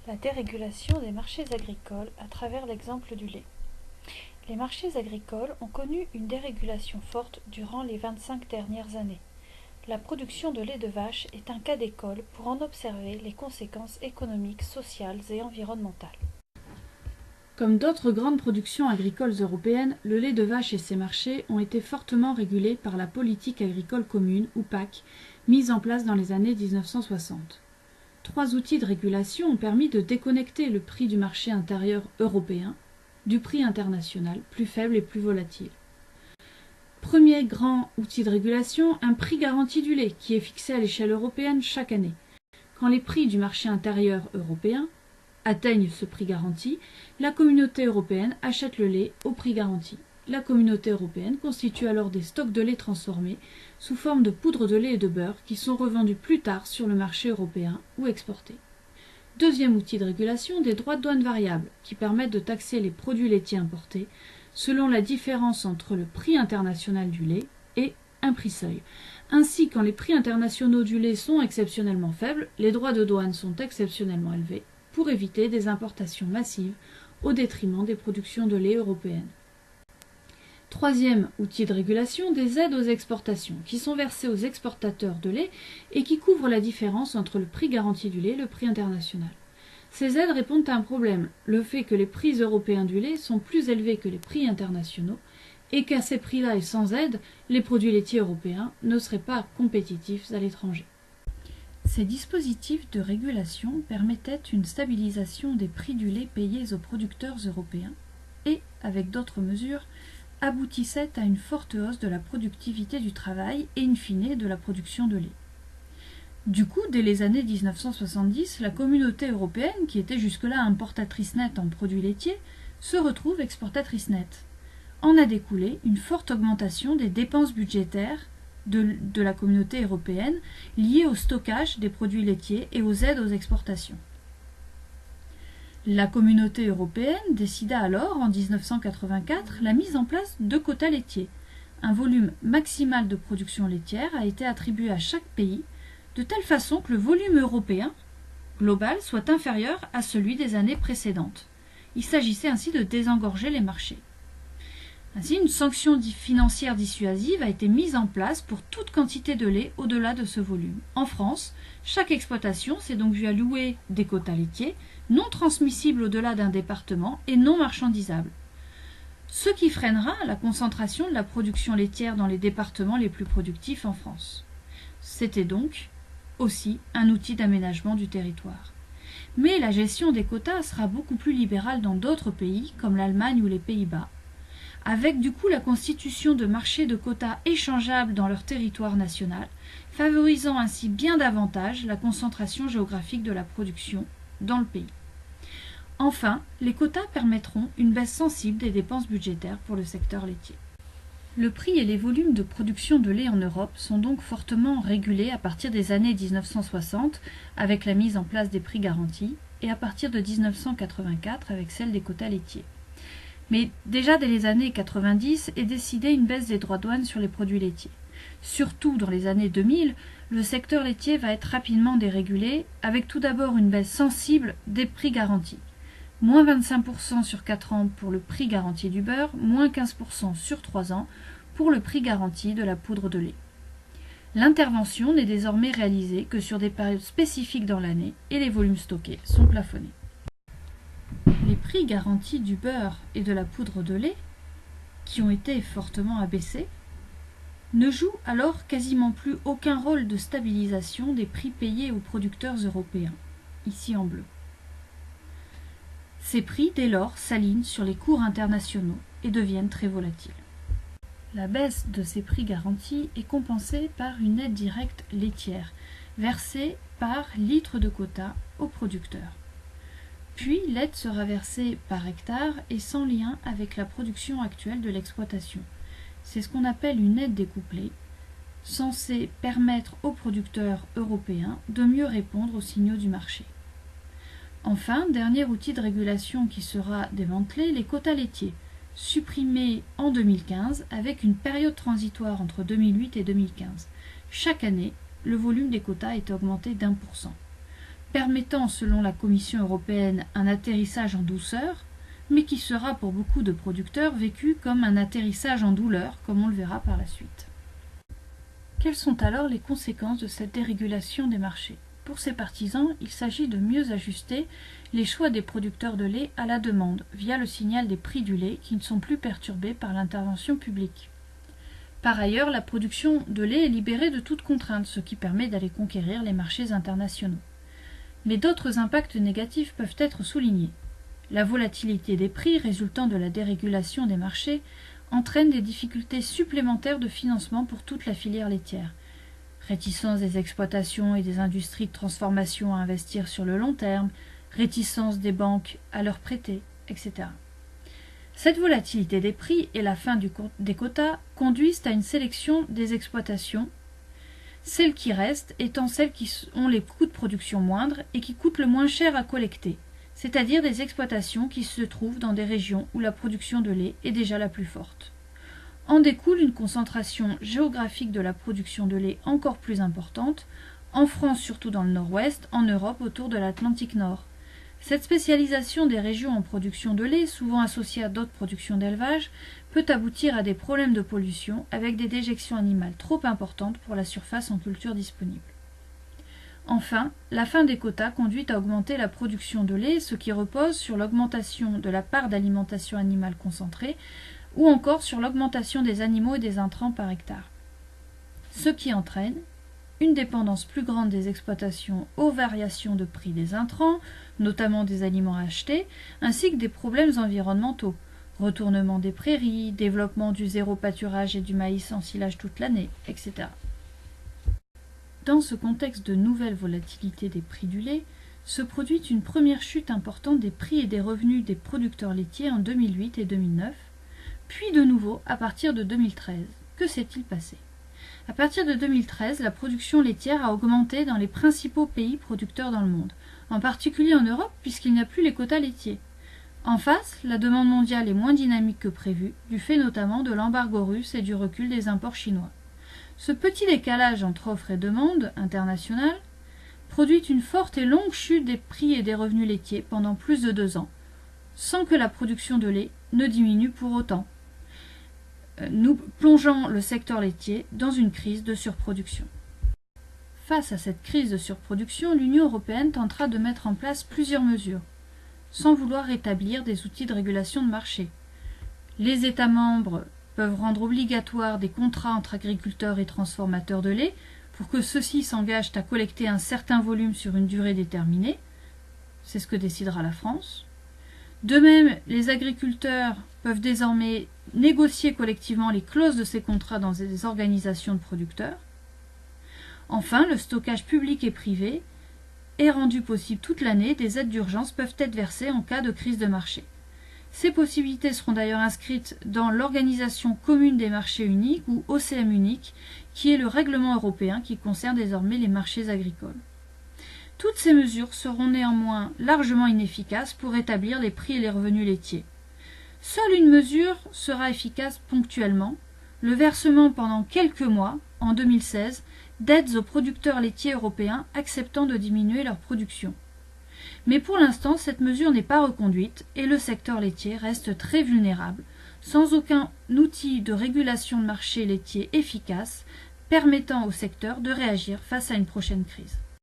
La dérégulation des marchés agricoles à travers l'exemple du lait. Les marchés agricoles ont connu une dérégulation forte durant les 25 dernières années. La production de lait de vache est un cas d'école pour en observer les conséquences économiques, sociales et environnementales. Comme d'autres grandes productions agricoles européennes, le lait de vache et ses marchés ont été fortement régulés par la politique agricole commune, ou PAC, mise en place dans les années 1960. 3 outils de régulation ont permis de déconnecter le prix du marché intérieur européen du prix international, plus faible et plus volatile. Premier grand outil de régulation, un prix garanti du lait, qui est fixé à l'échelle européenne chaque année. Quand les prix du marché intérieur européen atteignent ce prix garanti, la communauté européenne achète le lait au prix garanti. La communauté européenne constitue alors des stocks de lait transformés sous forme de poudre de lait et de beurre qui sont revendus plus tard sur le marché européen ou exportés. Deuxième outil de régulation, des droits de douane variables qui permettent de taxer les produits laitiers importés selon la différence entre le prix international du lait et un prix seuil. Ainsi, quand les prix internationaux du lait sont exceptionnellement faibles, les droits de douane sont exceptionnellement élevés pour éviter des importations massives au détriment des productions de lait européennes. Troisième outil de régulation, des aides aux exportations, qui sont versées aux exportateurs de lait et qui couvrent la différence entre le prix garanti du lait et le prix international. Ces aides répondent à un problème, le fait que les prix européens du lait sont plus élevés que les prix internationaux et qu'à ces prix-là et sans aide, les produits laitiers européens ne seraient pas compétitifs à l'étranger. Ces dispositifs de régulation permettaient une stabilisation des prix du lait payés aux producteurs européens et, avec d'autres mesures, aboutissaient à une forte hausse de la productivité du travail et in fine de la production de lait. Du coup, dès les années 1970, la communauté européenne, qui était jusque-là importatrice nette en produits laitiers, se retrouve exportatrice nette. En a découlé une forte augmentation des dépenses budgétaires de la communauté européenne liées au stockage des produits laitiers et aux aides aux exportations. La communauté européenne décida alors, en 1984, la mise en place de quotas laitiers. Un volume maximal de production laitière a été attribué à chaque pays, de telle façon que le volume européen global soit inférieur à celui des années précédentes. Il s'agissait ainsi de désengorger les marchés. Ainsi, une sanction financière dissuasive a été mise en place pour toute quantité de lait au-delà de ce volume. En France, chaque exploitation s'est donc vue allouer des quotas laitiers non transmissibles au-delà d'un département et non marchandisables, ce qui freinera la concentration de la production laitière dans les départements les plus productifs en France. C'était donc aussi un outil d'aménagement du territoire. Mais la gestion des quotas sera beaucoup plus libérale dans d'autres pays, comme l'Allemagne ou les Pays-Bas, avec du coup la constitution de marchés de quotas échangeables dans leur territoire national, favorisant ainsi bien davantage la concentration géographique de la production dans le pays. Enfin, les quotas permettront une baisse sensible des dépenses budgétaires pour le secteur laitier. Le prix et les volumes de production de lait en Europe sont donc fortement régulés à partir des années 1960 avec la mise en place des prix garantis et à partir de 1984 avec celle des quotas laitiers. Mais déjà dès les années 90 est décidée une baisse des droits de douane sur les produits laitiers. Surtout dans les années 2000, le secteur laitier va être rapidement dérégulé avec tout d'abord une baisse sensible des prix garantis. Moins 25% sur 4 ans pour le prix garanti du beurre, moins 15% sur 3 ans pour le prix garanti de la poudre de lait. L'intervention n'est désormais réalisée que sur des périodes spécifiques dans l'année et les volumes stockés sont plafonnés. Les prix garantis du beurre et de la poudre de lait, qui ont été fortement abaissés, ne jouent alors quasiment plus aucun rôle de stabilisation des prix payés aux producteurs européens, ici en bleu. Ces prix, dès lors, s'alignent sur les cours internationaux et deviennent très volatiles. La baisse de ces prix garantis est compensée par une aide directe laitière, versée par litre de quota aux producteurs. Puis, l'aide sera versée par hectare et sans lien avec la production actuelle de l'exploitation. C'est ce qu'on appelle une aide découplée, censée permettre aux producteurs européens de mieux répondre aux signaux du marché. Enfin, dernier outil de régulation qui sera démantelé, les quotas laitiers, supprimés en 2015 avec une période transitoire entre 2008 et 2015. Chaque année, le volume des quotas est augmenté d'1%. permettant selon la Commission européenne un atterrissage en douceur, mais qui sera pour beaucoup de producteurs vécu comme un atterrissage en douleur, comme on le verra par la suite. Quelles sont alors les conséquences de cette dérégulation des marchés ? Pour ses partisans, il s'agit de mieux ajuster les choix des producteurs de lait à la demande, via le signal des prix du lait qui ne sont plus perturbés par l'intervention publique. Par ailleurs, la production de lait est libérée de toute contrainte, ce qui permet d'aller conquérir les marchés internationaux. Mais d'autres impacts négatifs peuvent être soulignés. La volatilité des prix résultant de la dérégulation des marchés entraîne des difficultés supplémentaires de financement pour toute la filière laitière. Réticence des exploitations et des industries de transformation à investir sur le long terme, réticence des banques à leur prêter, etc. Cette volatilité des prix et la fin des quotas conduisent à une sélection des exploitations, celles qui restent étant celles qui ont les coûts de production moindres et qui coûtent le moins cher à collecter, c'est-à-dire des exploitations qui se trouvent dans des régions où la production de lait est déjà la plus forte. En découle une concentration géographique de la production de lait encore plus importante, en France surtout dans le nord-ouest, en Europe autour de l'Atlantique Nord. Cette spécialisation des régions en production de lait, souvent associée à d'autres productions d'élevage, peut aboutir à des problèmes de pollution avec des déjections animales trop importantes pour la surface en culture disponible. Enfin, la fin des quotas conduit à augmenter la production de lait, ce qui repose sur l'augmentation de la part d'alimentation animale concentrée ou encore sur l'augmentation des animaux et des intrants par hectare. Ce qui entraîne une dépendance plus grande des exploitations aux variations de prix des intrants, notamment des aliments achetés, ainsi que des problèmes environnementaux, retournement des prairies, développement du zéro pâturage et du maïs en silage toute l'année, etc. Dans ce contexte de nouvelle volatilité des prix du lait, se produit une première chute importante des prix et des revenus des producteurs laitiers en 2008 et 2009, puis de nouveau à partir de 2013. Que s'est-il passé ? À partir de 2013, la production laitière a augmenté dans les principaux pays producteurs dans le monde, en particulier en Europe puisqu'il n'y a plus les quotas laitiers. En face, la demande mondiale est moins dynamique que prévu, du fait notamment de l'embargo russe et du recul des imports chinois. Ce petit décalage entre offre et demande internationale produit une forte et longue chute des prix et des revenus laitiers pendant plus de 2 ans, sans que la production de lait ne diminue pour autant, nous plongeant le secteur laitier dans une crise de surproduction. Face à cette crise de surproduction, l'Union européenne tentera de mettre en place plusieurs mesures, sans vouloir rétablir des outils de régulation de marché. Les États membres peuvent rendre obligatoires des contrats entre agriculteurs et transformateurs de lait pour que ceux-ci s'engagent à collecter un certain volume sur une durée déterminée. C'est ce que décidera la France. De même, les agriculteurs peuvent désormais négocier collectivement les clauses de ces contrats dans des organisations de producteurs. Enfin, le stockage public et privé est rendu possible toute l'année. Des aides d'urgence peuvent être versées en cas de crise de marché. Ces possibilités seront d'ailleurs inscrites dans l'Organisation commune des marchés uniques ou OCM unique, qui est le règlement européen qui concerne désormais les marchés agricoles. Toutes ces mesures seront néanmoins largement inefficaces pour rétablir les prix et les revenus laitiers. Seule une mesure sera efficace ponctuellement, le versement pendant quelques mois, en 2016, d'aides aux producteurs laitiers européens acceptant de diminuer leur production. Mais pour l'instant, cette mesure n'est pas reconduite et le secteur laitier reste très vulnérable, sans aucun outil de régulation de marché laitier efficace permettant au secteur de réagir face à une prochaine crise.